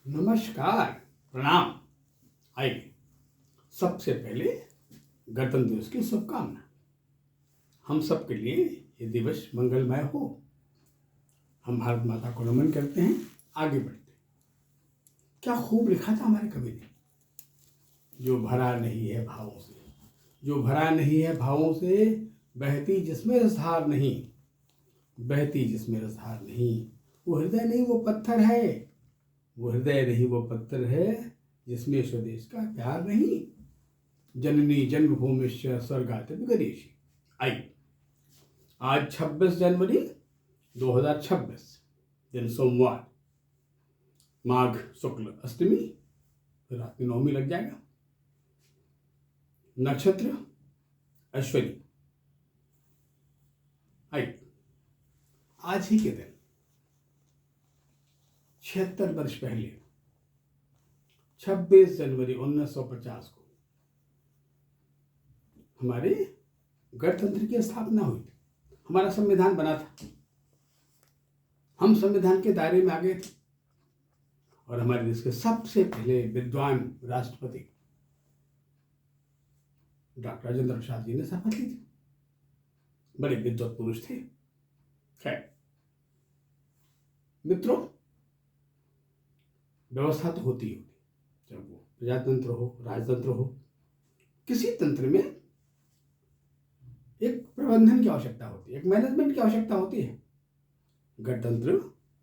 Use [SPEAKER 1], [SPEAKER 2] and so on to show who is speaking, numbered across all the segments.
[SPEAKER 1] नमस्कार, प्रणाम। आइए सबसे पहले गणतंत्र दिवस की शुभकामना। हम सब के लिए ये दिवस मंगलमय हो। हम भारत माता को नमन करते हैं, आगे बढ़ते हैं। क्या खूब लिखा था हमारे कवि ने, जो भरा नहीं है भावों से, जो भरा नहीं है भावों से, बहती जिसमें रसधार नहीं, बहती जिसमें रसधार नहीं, वो हृदय नहीं वो पत्थर है, वो हृदय नहीं वो पत्थर है, जिसमें स्वदेश का प्यार नहीं, जननी जन्मभूमिश्च स्वर्गात् गरीयसी। आइए आज 26 जनवरी 2026 दिन सोमवार, माघ शुक्ल अष्टमी, रात में नवमी लग जाएगा। नक्षत्र अश्विनी। आइए आज ही के दिन 76 वर्ष पहले 26 जनवरी 1950 को हमारे गणतंत्र की स्थापना हुई थी। हमारा संविधान बना था, हम संविधान के दायरे में आ गए थे और हमारे देश के सबसे पहले विद्वान राष्ट्रपति डॉक्टर राजेंद्र प्रसाद जी ने शपथ ली थी। बड़े विद्वत पुरुष थे। खैर मित्रों, व्यवस्था तो होती होती, जब वो प्रजातंत्र हो, राजतंत्र हो, किसी तंत्र में एक प्रबंधन की आवश्यकता होती है, एक मैनेजमेंट की आवश्यकता होती है। गणतंत्र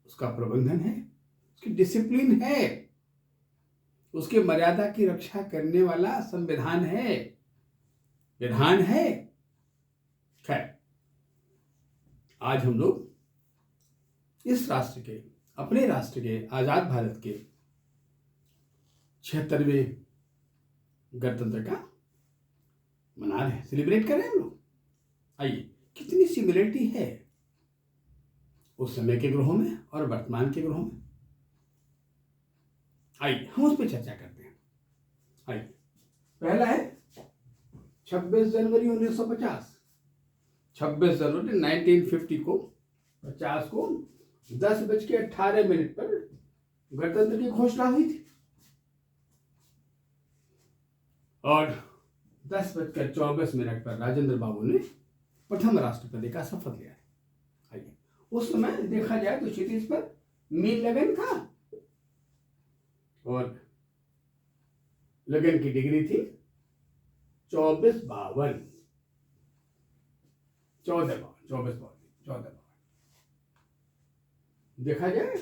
[SPEAKER 1] उसका प्रबंधन है, उसकी डिसिप्लिन है, उसके मर्यादा की रक्षा करने वाला संविधान है, विधान है। खैर आज हम लोग इस राष्ट्र के, अपने राष्ट्र के, आजाद भारत के 76वें गणतंत्र का मना रहे हैं, सेलिब्रेट कर रहे हैं हम लोग। आइए कितनी सिमिलरिटी है उस समय के ग्रहों में और वर्तमान के ग्रहों में, आइए हम उस पर चर्चा करते हैं। आइए पहला है 26 जनवरी 1950। 26 जनवरी 1950 को 50 को 10:18 पर गणतंत्र की घोषणा हुई थी और 10:24 पर राजेंद्र बाबू ने प्रथम राष्ट्रपति का शपथ लिया। आइए उस समय देखा जाए तो क्षितिज पर मीन लगन था और लगन की डिग्री थी 24/52, 14/52। देखा जाए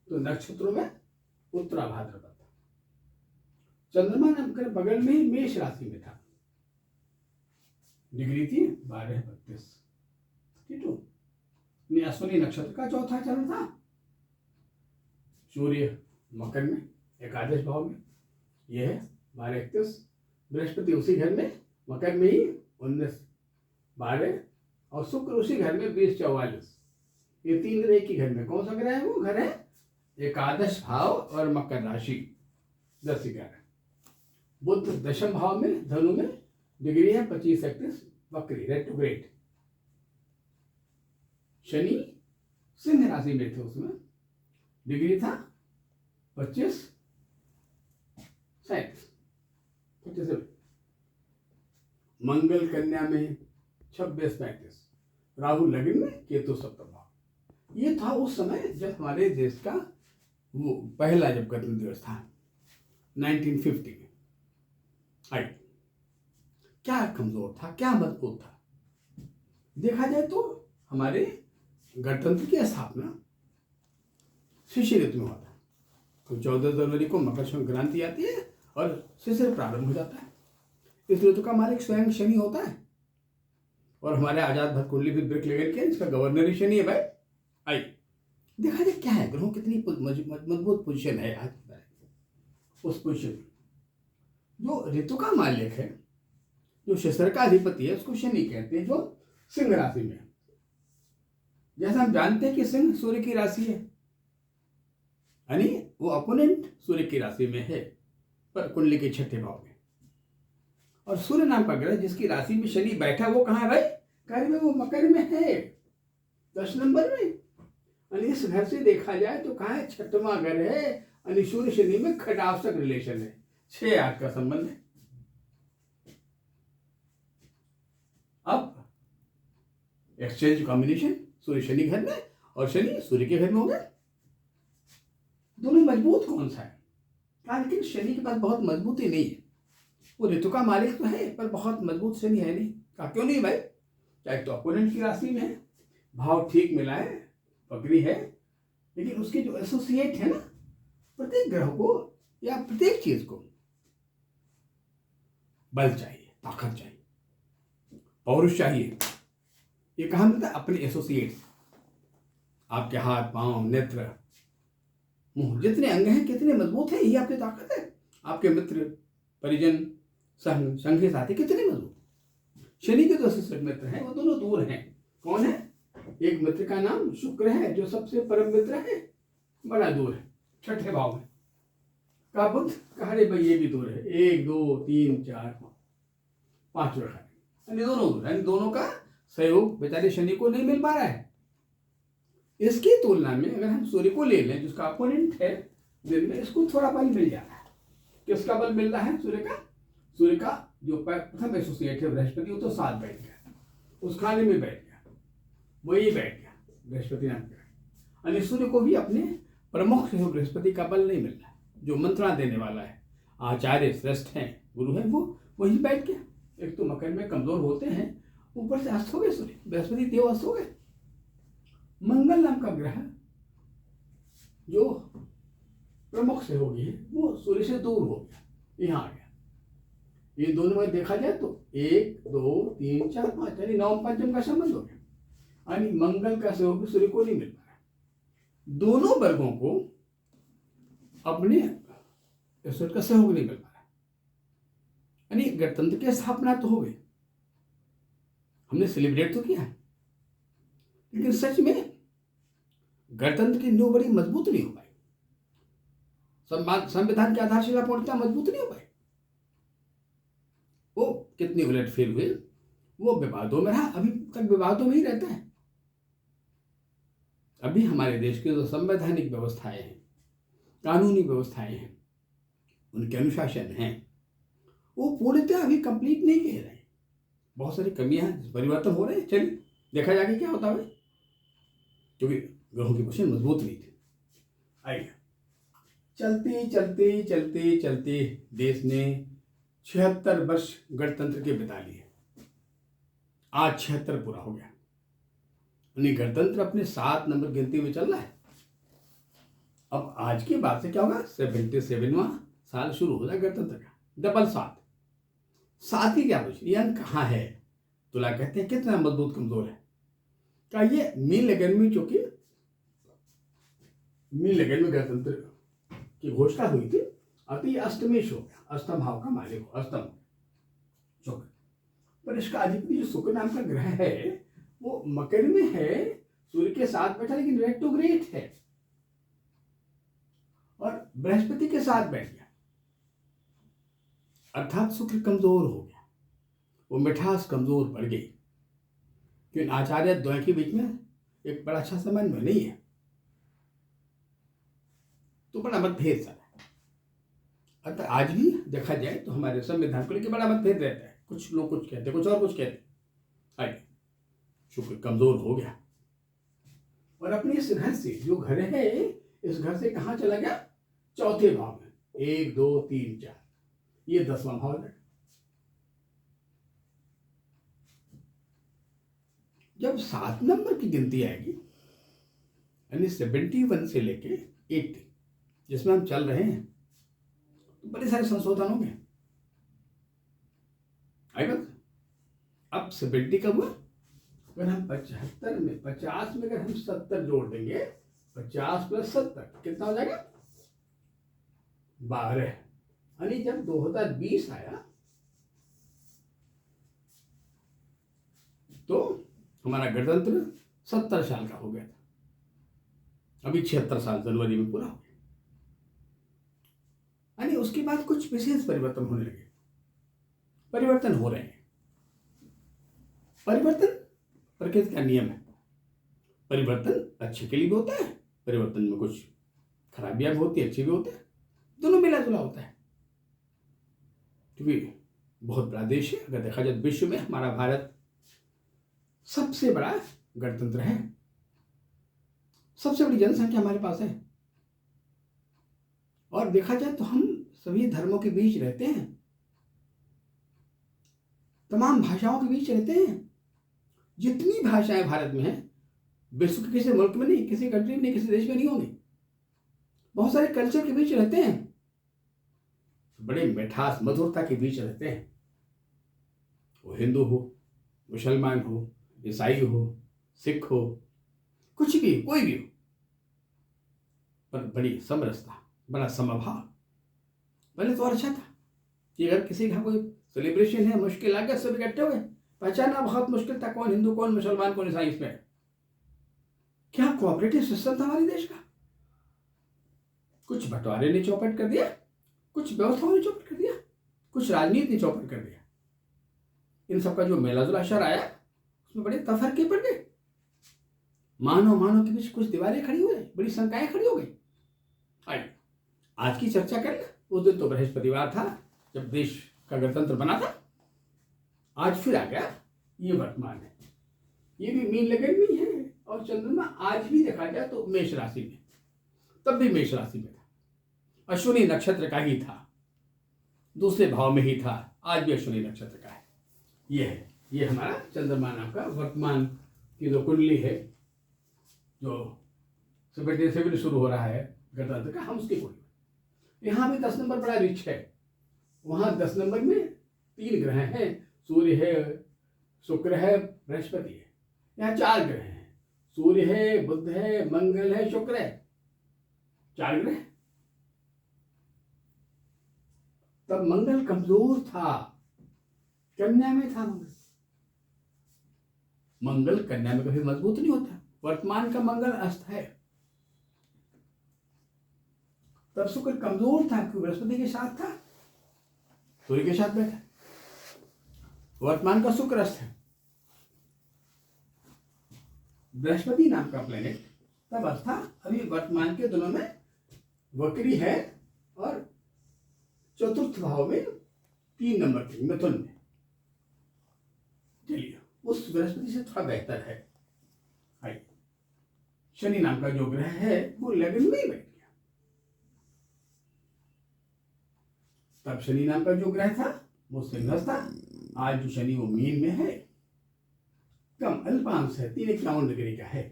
[SPEAKER 1] तो नक्षत्रों में उत्तरा भाद्रपद था। चंद्रमा नमकर बगल में ही मेष राशि में था, डिग्री थी 12/32। अश्विनी नक्षत्र का चौथा चरण था। सूर्य मकर में एकादश भाव में, यह है 12/31। बृहस्पति उसी घर में मकर में ही 19/12 और शुक्र उसी घर में 20/44। ये तीन ग्रह की घर में कौन सा ग्रह है? वो घर है एकादश भाव और मकर राशि 10/11। बुध दशम भाव में धनु में, डिग्री है 25/31 वक्री रेट्रोग्रेड। शनि सिंह राशि में थे, उसमें डिग्री था 25/37। मंगल कन्या में 26/35, राहु लग्न में, केतु सप्तम भाव। ये था उस समय जब हमारे देश का वो पहला जब गणतंत्र दिवस था 1950 में। आई क्या कमजोर था, क्या मजबूत था? देखा जाए तो हमारे गणतंत्र की स्थापना शिशिर ऋतु में होता है। तो 14 जनवरी को मकर संक्रांति आती है और शिशिर प्रारंभ हो जाता है। इस ऋतु का मालिक स्वयं शनि होता है और हमारे आजाद भारत कुंडली भी ब्रेक लेकर के इसका गवर्नर ही शनि है भाई। आई देखा जाए क्या है, ग्रहों कितनी मजबूत पोजीशन है आज उस पोजीशन। जो ऋतु का मालिक है, जो शिशिर का अधिपति है, उसको शनि कहते हैं, जो सिंह राशि में। जैसा हम जानते हैं कि सिंह सूर्य की राशि है, यानी वो अपोनेंट सूर्य की राशि में है, पर कुंडली के छठे भाव में। और सूर्य नाम का ग्रह जिसकी राशि में शनि बैठा, वो कहाँ है भाई? कार्य में, वो मकर में है, 10 नंबर में। इस घर से देखा जाए तो कहाँ है? 6वां घर है यानी सूर्य शनि में खटावश्यक रिलेशन है, 6-8 का संबंध है। अब एक्सचेंज कॉम्बिनेशन सूर्य शनि घर में और शनि सूर्य के घर में हो गया। दोनों मजबूत कौन सा है? लेकिन शनि के पास बहुत मजबूती नहीं है। वो ऋतु का मालिक तो है पर बहुत मजबूत शनि है नहीं। क्यों नहीं भाई? चाहे तो अपोनेंट की राशि में है, भाव ठीक मिला है, पकड़ी है, लेकिन उसके जो एसोसिएट है ना, प्रत्येक ग्रह को या प्रत्येक चीज को बल चाहिए, ताकत चाहिए, पौरुष चाहिए। ये कहाँ मिलता है? अपने एसोसिएट। आपके हाथ, पांव, नेत्र, मुंह, जितने अंग हैं कितने मजबूत हैं, ये आपकी ताकत है। आपके मित्र, परिजन, संगी साथी कितने मजबूत। शनि के जो एसोसिएट मित्र हैं वो दोनों दूर हैं। कौन है? एक मित्र का नाम शुक्र है जो सबसे परम मित्र है, बड़ा दूर है, 6ठे भाव में। का बुध कहा भाई ये भी दूर है, 1 2 3 4 5 रखा है, यानी दोनों दूर, यानी दोनों का सहयोग बेचारे शनि को नहीं मिल पा रहा है। इसकी तुलना में अगर हम सूर्य को ले लें जिसका अपोनेंट है दिन में, इसको थोड़ा बल मिल जा रहा है। किसका बल मिल रहा है? सूर्य का जो प्रथम एसोसिएट है बृहस्पति, वो तो साथ बैठ गया, उस खाने में बैठ गया, वही बैठ गया बृहस्पति नाम का। यानी सूर्य को भी अपने प्रमुख बृहस्पति का बल नहीं मिल रहा है। जो मंत्रणा देने वाला है, आचार्य श्रेष्ठ हैं, गुरु हैं, वो वही बैठ गया। एक तो मकर में कमजोर होते हैं, ऊपर से अस्त हो गए सूर्य, बृहस्पति देव अस्त हो गए। मंगल नाम का ग्रह जो प्रमुख सहयोगी है वो सूर्य से दूर हो गया, यहाँ आ गया। ये दोनों में देखा जाए तो 1 2 3 4 5 यानी नवम पंचम का संबंध हो गया। यानी मंगल का सहयोग सूर्य को नहीं मिल पा रहा। दोनों वर्गों को अपने ईश्वर का सहयोग नहीं मिल पा रहा। यानी गणतंत्र की स्थापना तो हो गई, हमने सेलिब्रेट तो किया, लेकिन सच में गणतंत्र की नींव बड़ी मजबूत नहीं हो पाई। संविधान की आधारशिला पूर्णतः मजबूत नहीं हो पाई। वो कितनी उलटफेर हुए, वो विवादों में रहा, अभी तक विवादों में ही रहता है। अभी हमारे देश की जो संवैधानिक व्यवस्थाएं हैं, कानूनी व्यवस्थाएं हैं, उनके अनुशासन हैं, वो पूर्णतः अभी कंप्लीट नहीं कह रहे हैं। बहुत सारी कमियां हैं, परिवर्तन हो रहे हैं। चलिए देखा जाके क्या होता है, क्योंकि ग्रहों की पोजीशन मजबूत नहीं थी। आइए चलते चलते चलते चलते देश ने 76 वर्ष गणतंत्र के बिता लिए। आज 76 पूरा हो गया, यानी गणतंत्र अपने 7 नंबर गिनती में चल रहा है। अब आज के बाद से क्या होगा? 77वां साल शुरू हो जाएगा गणतंत्र का, डबल 7। 7 ही क्या पूछ, ये अंक कहाँ है? तुला कहते हैं कितना मजबूत कमजोर है। क्या ये मीन लगन में, चूंकि मीन लगन में गणतंत्र की घोषणा हुई थी, अति अष्टमेश हो गया, अष्टम भाव का मालिक हो, अष्टम शुक्र। पर इसका अधिपति जो शुक्र नाम का ग्रह है वो मकर में है, सूर्य के साथ बैठा, लेकिन रेट्रोग्रेड है और बृहस्पति के साथ बैठ गया, अर्थात शुक्र कमजोर हो गया, वो मिठास कमजोर पड़ गई। क्योंकि आचार्य द्वय के बीच में एक बड़ा अच्छा समन्वय नहीं है, तो बड़ा मतभेद सा है। अतः आज भी देखा जाए तो हमारे संविधान को लेकर बड़ा मतभेद रहता है। कुछ लोग कुछ कहते, कुछ और कुछ कहते। आइए, शुक्र कमजोर हो गया और अपने इस घर से, जो घर है इस घर से कहाँ चला गया? चौथे भाव में। 1 2 3 4, ये 10वां भाव है। जब 7 नंबर की गिनती आएगी, यानी 71 से लेके 80 जिसमें हम चल रहे हैं, तो बड़े सारे संशोधन होंगे। आई बात? अब 70 कब हुआ? अगर हम 75 में 50 में अगर हम 70 जोड़ देंगे, 50 + 70 कितना हो जाएगा? 12। यानी जब 2020 आया तो हमारा गणतंत्र 70 साल का हो गया था। अभी 76 साल जनवरी में पूरा हो गया। यानी उसके बाद कुछ विशेष परिवर्तन होने लगे, परिवर्तन हो रहे हैं। परिवर्तन प्रकृति का नियम है। परिवर्तन अच्छे के लिए भी होता है, परिवर्तन में कुछ खराबियां भी होती है, अच्छी भी होते हैं। दोनों मिला जुला होता है, क्योंकि बहुत बड़ा देश है। अगर देखा जाए विश्व में हमारा भारत सबसे बड़ा गणतंत्र है, सबसे बड़ी जनसंख्या हमारे पास है, और देखा जाए तो हम सभी धर्मों के बीच रहते हैं, तमाम भाषाओं के बीच रहते हैं। जितनी भाषाएं भारत में हैं विश्व के किसी मुल्क में नहीं, किसी कंट्री में नहीं, किसी देश में नहीं होंगी। बहुत सारे कल्चर के बीच रहते हैं, बड़े मिठास मधुरता के बीच रहते हैं। वो हिंदू हो, मुसलमान हो, ईसाई हो, सिख हो, कुछ भी, कोई भी हो, पर बड़ी समरसता, बड़ा समभाव। पहले तो और अच्छा था कि अगर किसी का कोई सेलिब्रेशन है, मुश्किल आ गया, सब इकट्ठे हुए, पहचानना बहुत मुश्किल था कौन हिंदू, कौन मुसलमान, कौन ईसाई। इसमें क्या कोऑपरेटिव सिस्टम था हमारे देश का। कुछ बंटवारे ने चौपट कर दिया, कुछ व्यवस्थाओं ने चौपट कर दिया, कुछ राजनीति ने चौपट कर दिया। इन सबका जो मेला जुला असर आया, उसमें बड़े तफरके पड़ गए। मानव के बीच कुछ दीवारें खड़ी हो गई, बड़ी शंकाएं खड़ी हो गई। आइए आज की चर्चा करें। उस दिन तो बृहस्पतिवार था जब देश का गणतंत्र बना था, आज फिर आ गया, ये वर्तमान है। ये भी मीन लगन में है, और चंद्रमा आज भी देखा जाए तो मेष राशि में, तब भी मेष राशि में था, अश्विनी नक्षत्र का ही था, दूसरे भाव में ही था, आज भी अश्विनी नक्षत्र का है। ये है, ये हमारा चंद्रमा नाम का वर्तमान की जो कुंडली है, जो 77 शुरू हो रहा है गणतंत्र का, हम उसकी कुंडली। यहाँ भी 10 नंबर बड़ा रिच है, वहाँ 10 नंबर में 3 ग्रह हैं, सूर्य है, शुक्र है, बृहस्पति है। यहाँ 4 ग्रह हैं, सूर्य है, बुध है, मंगल है, शुक्र है, 4 ग्रह। तब मंगल कमजोर था, कन्या में था मंगल। मंगल कन्या में कभी मजबूत नहीं होता। वर्तमान का मंगल अस्त है। तब शुक्र कमजोर था, क्योंकि बृहस्पति के साथ था, सूर्य के साथ बैठा। वर्तमान का शुक्र अस्त है। बृहस्पति नाम का प्लेनेट तब अस्त था। अभी वर्तमान के दिनों में वक्री है, और चतुर्थ भाव में 3 नंबर के मिथुन में। चलिए उस बृहस्पति से थोड़ा बेहतर है। शनि नाम का जो ग्रह है वो लगन में बैठ गया। तब शनि नाम का जो ग्रह था वो सिंह था, आज जो शनि वो मीन में है, कम अल्पांश है, 351 डिग्री का है।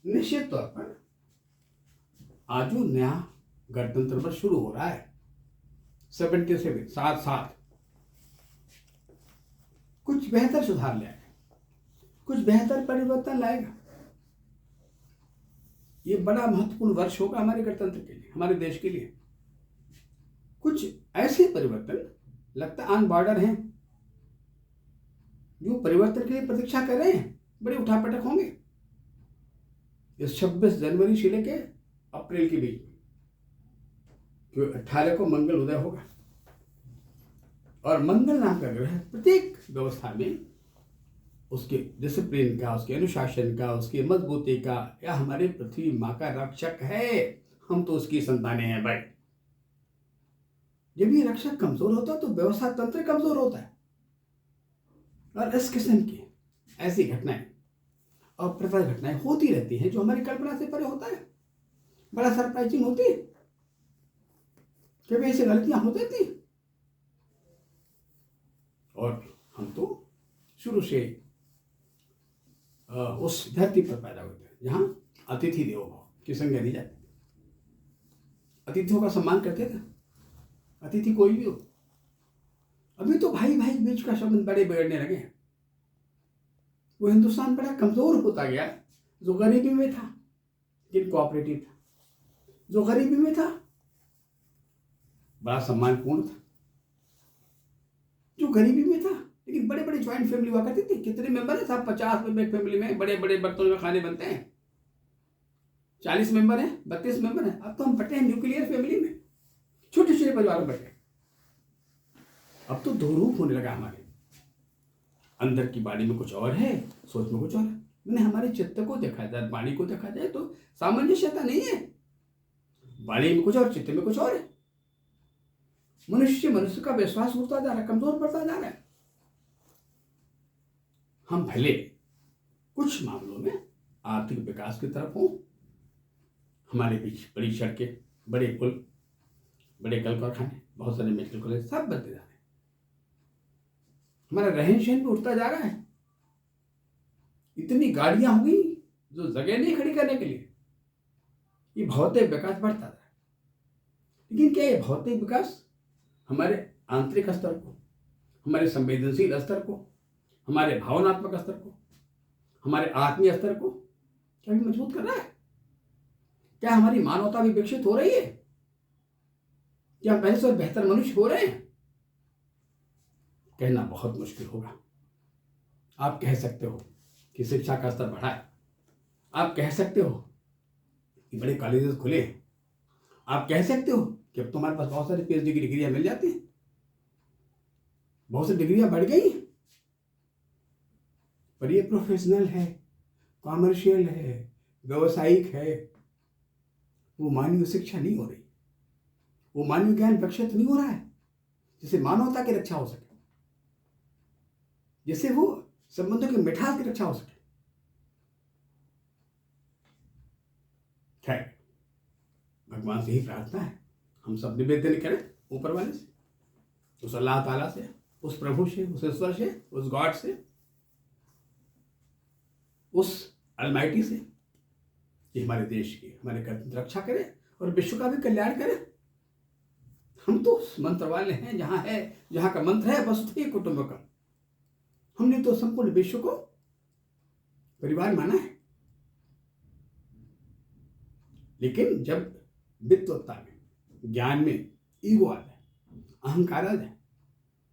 [SPEAKER 1] निश्चित तौर पर आज जो नया गणतंत्र पर शुरू हो रहा है 77 साथ कुछ बेहतर सुधार लाएगा, कुछ बेहतर परिवर्तन लाएगा। ये बड़ा महत्वपूर्ण वर्ष होगा हमारे गणतंत्र के लिए, हमारे देश के लिए। कुछ ऐसे परिवर्तन लगता ऑन बॉर्डर हैं, जो परिवर्तन के लिए प्रतीक्षा कर रहे हैं, बड़े उठापटक होंगे इस 26 जनवरी से लेके अप्रैल के बीच में, क्योंकि 18 को मंगल उदय होगा। और मंगल नाम का ग्रह प्रत्येक व्यवस्था में उसके डिसिप्लिन का, उसके अनुशासन का, उसकी मजबूती का, या हमारे पृथ्वी माँ का रक्षक है, हम तो उसकी संतानें हैं भाई। जब ये रक्षक कमजोर होता है तो व्यवस्था तंत्र कमजोर होता है। और इस किस्म की ऐसी घटनाएं, अप्रत्याशित घटनाएं होती रहती हैं, जो हमारी कल्पना से परे होता है, बड़ा सरप्राइजिंग होती है। कभी ऐसी गलतियां होती थी, और हम तो शुरू से उस धरती पर पैदा होते हैं जहां अतिथि देवो भव की संज्ञा दी जाती है। अतिथियों का सम्मान करते थे, अतिथि कोई भी हो। अभी तो भाई भाई बीच का संबंध बड़े बिगड़ने लगे हैं। वो हिंदुस्तान बड़ा कमजोर होता गया। जो गरीबी में था लेकिन कोऑपरेटिव था, जो गरीबी में था बड़ा सम्मानपूर्ण था, जो गरीबी में था लेकिन बड़े बड़े ज्वाइंट फैमिली हुआ करती थी। कितने मेंबर है साहब? 50 मेंबर एक फैमिली में, बड़े बड़े बर्तनों में खाने बनते हैं। 40 मेंबर हैं, 32 मेंबर हैं। अब तो हम बटे हैं न्यूक्लियर फैमिली में, छोटे छोटे परिवारों में बटे। अब तो दो रूप होने लगा हमारे अंदर की बाड़ी में कुछ और है, सोच में कुछ और है। मैंने हमारे चित्त को देखा जाए, वाणी को देखा जाए तो सामंजस्यता नहीं है। वाणी में कुछ और, चित्त में कुछ और है। मनुष्य का विश्वास उठता जा रहा है, कमजोर पड़ता जा रहा है। हम भले कुछ मामलों में आर्थिक विकास की तरफ हो, हमारे बीच बड़ी सड़कें, बड़े पुल, बड़े कल कारखाने, बहुत सारे मेडिकल कॉलेज सब बनते जा रहे हैं। हमारा रहन सहन भी उठता जा रहा है। इतनी गाड़ियां हो गई जो जगह नहीं खड़ी करने के लिए। ये भौतिक विकास बढ़ता रहा है। लेकिन क्या ये भौतिक विकास हमारे आंतरिक स्तर को, हमारे संवेदनशील स्तर को, हमारे भावनात्मक स्तर को, हमारे आत्मीय स्तर को क्या भी मजबूत कर रहा है? क्या हमारी मानवता भी विकसित हो रही है? क्या पहले से बेहतर मनुष्य हो रहे हैं? कहना बहुत मुश्किल होगा। आप कह सकते हो कि शिक्षा का स्तर बढ़ा है, आप कह सकते हो कि बड़े कॉलेजेस खुले हैं, आप कह सकते हो कि अब तुम्हारे पास बहुत सारी पीएचडी की डिग्रियां मिल जाती हैं, बहुत सी डिग्रियां बढ़ गई हैं। पर ये प्रोफेशनल है, कॉमर्शियल है, व्यवसायिक है, वो मानवीय शिक्षा नहीं हो रही, वो मानवीय ज्ञान विकसित नहीं हो रहा है जिससे मानवता की रक्षा हो सके, जिससे वो संबंधों की मिठास की रक्षा हो सके। खैर, भगवान से ही प्रार्थना है, हम सब निवेदन करें ऊपर वाले से, उस अल्लाह ताला से, उस प्रभु से, उस ईश्वर से, उस गॉड से, उस अलमाइटी से कि हमारे देश की, हमारे गणतंत्र रक्षा करे और विश्व का भी कल्याण करे। हम तो उस मंत्र वाले हैं जहां का मंत्र है वसुधैव कुटुंबकम। हमने तो संपूर्ण विश्व को परिवार माना है। लेकिन जब विद्वत्ता में, ज्ञान में ईगो आ जाए, अहंकार आ जाए,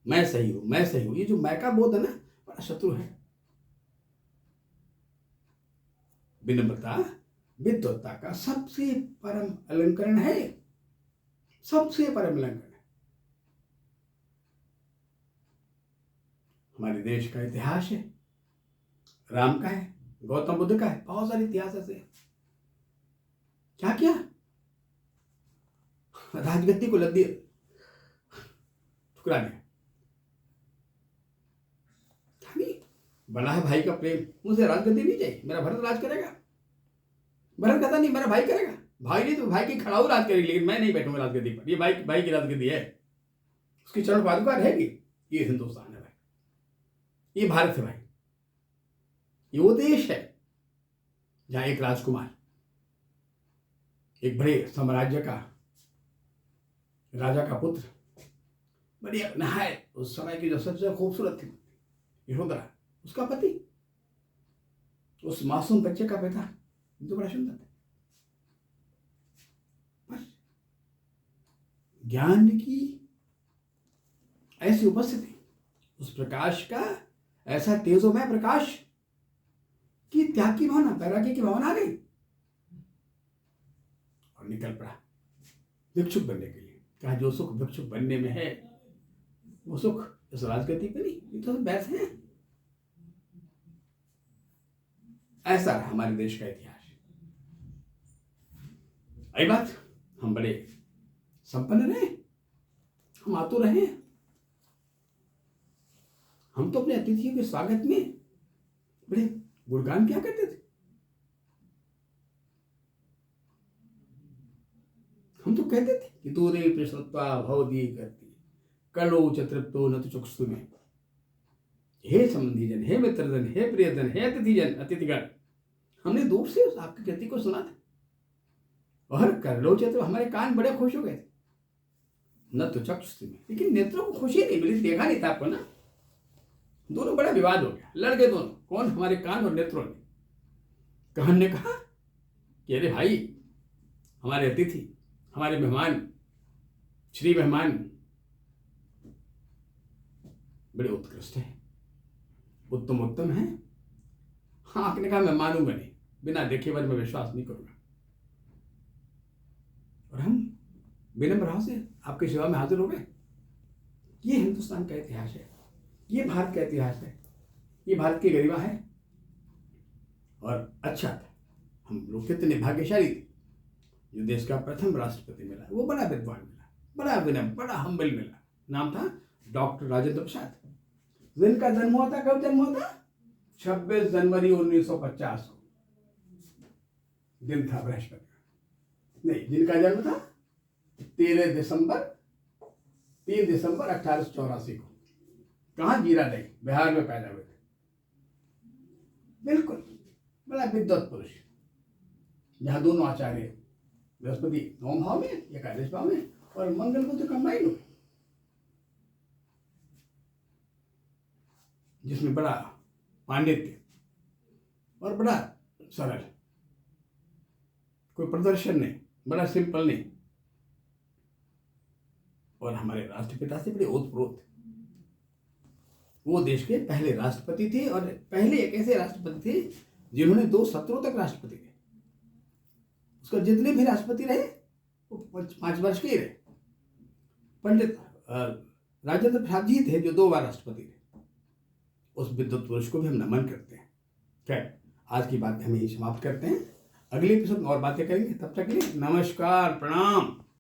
[SPEAKER 1] मैं सही हूं, ये जो मैं का बोध है ना, बड़ा शत्रु है। विनम्रता विद्वत्ता का सबसे परम अलंकरण है, सबसे परम अलंकरण है। हमारे देश का इतिहास है, राम का है, गौतम बुद्ध का है, बहुत सारे इतिहास ऐसे। क्या किया? राजगद्दी को लग दिया, ठुकरा दिया। बड़ा है भाई का प्रेम, मुझे राजगद्दी नहीं चाहिए, मेरा भरत राज करेगा। भरत कहता नहीं, मेरा भाई करेगा। भाई नहीं तो भाई की खड़ाऊ राज करेगी, लेकिन मैं नहीं बैठूंगा राजगद्दी पर। ये भाई की राजगद्दी है, उसकी चरण पादुका रहेगी। ये हिंदुस्तान है भाई, ये भारत है भाई, ये वो देश है जहां एक राजकुमार एक बड़े साम्राज्य का राजा का पुत्र, बड़ी नहाय उस समय की जो सबसे खूबसूरत थी यशोधरा, उसका पति, उस मासूम बच्चे का पिता, तो बड़ा सुंदर था। बस ज्ञान की ऐसी उपस्थिति, उस प्रकाश का ऐसा तेजोमय प्रकाश कि त्याग की भावना, वैराग्य की भावना आ गई और निकल पड़ा भिक्षुक बनने के लिए। कहा जो सुख भिक्षुक बनने में है वो सुख इस राजगद्दी पे नहीं, ये तो बैठ है। ऐसा हमारे देश का इतिहास है। आई बात, हम बड़े संपन्न रहे, हम आतुर रहे। हम तो अपने अतिथियों के स्वागत में बड़े गुणगान क्या करते थे। हम तो कहते थे कि तू रे प्रसन्नता भवदी करती कलो चतृप्तो न तो चुक्षु में। हे संबंधी जन, हे मित्रजन, हे प्रियजन, हे अतिथिजन, अतिथिगण, हमने दूर से उस आपकी कृति को सुना था और करलो चतुर, हमारे कान बड़े खुश हो गए थे। न तो चक्षु में, लेकिन नेत्रों को खुशी नहीं मिली, देखा नहीं था आपको ना। दोनों बड़ा विवाद हो गया, लड़ गए दोनों, कौन? हमारे कान और नेत्रों ने। कहन ने कहा कि अरे भाई, हमारे अतिथि, हमारे मेहमान, श्री मेहमान बड़े उत्कृष्ट हैं, उत्तम हैं। हाँ, आपने कहा मैं मानूंगा नहीं, बिना देखे बाद मैं विश्वास नहीं करूंगा, और हम विनम्र भाव से आपकी सेवा में हाजिर हो गए। ये हिंदुस्तान का इतिहास है, ये भारत का इतिहास है, ये भारत की गरिमा है। और अच्छा था, हम लोग कितने भाग्यशाली थे, जो देश का प्रथम राष्ट्रपति मिला, वो बड़ा विद्वान मिला, बड़ा विनम्र, बड़ा हम्बल मिला। नाम था डॉक्टर राजेंद्र प्रसाद। जिनका जन्म हुआ था, कब जन्म हुआ था? 26 जनवरी 1950 को दिन था बृहस्पति। नहीं, जिनका जन्म था 3 दिसंबर 1884 को। कहाँ? जीरादेई, बिहार में पैदा हुए थे। बिल्कुल बड़ा विद्वत पुरुष, जहाँ दोनों आचार्य, बृहस्पति 9 भाव में, एकादश भाव में, और मंगल को तो कंबाइन हो, जिसमें बड़ा पांडित्य और बड़ा सरल, कोई प्रदर्शन नहीं, बड़ा सिंपल नहीं, और हमारे राष्ट्रपिता से बड़े ओतप्रोत। वो देश के पहले राष्ट्रपति थे, और पहले एक ऐसे राष्ट्रपति थे जिन्होंने 2 सत्रों तक राष्ट्रपति रहे। उसका जितने भी राष्ट्रपति रहे वो 5 वर्ष के ही रहे। पंडित राजेंद्र प्रसाद जी थे जो 2 बार राष्ट्रपति थे। उस विद्वत पुरुष को भी हम नमन करते हैं। खैर, आज की बात हम यही समाप्त करते हैं। अगले एपिसोड में और बातें करेंगे। तब तक के लिए नमस्कार, प्रणाम।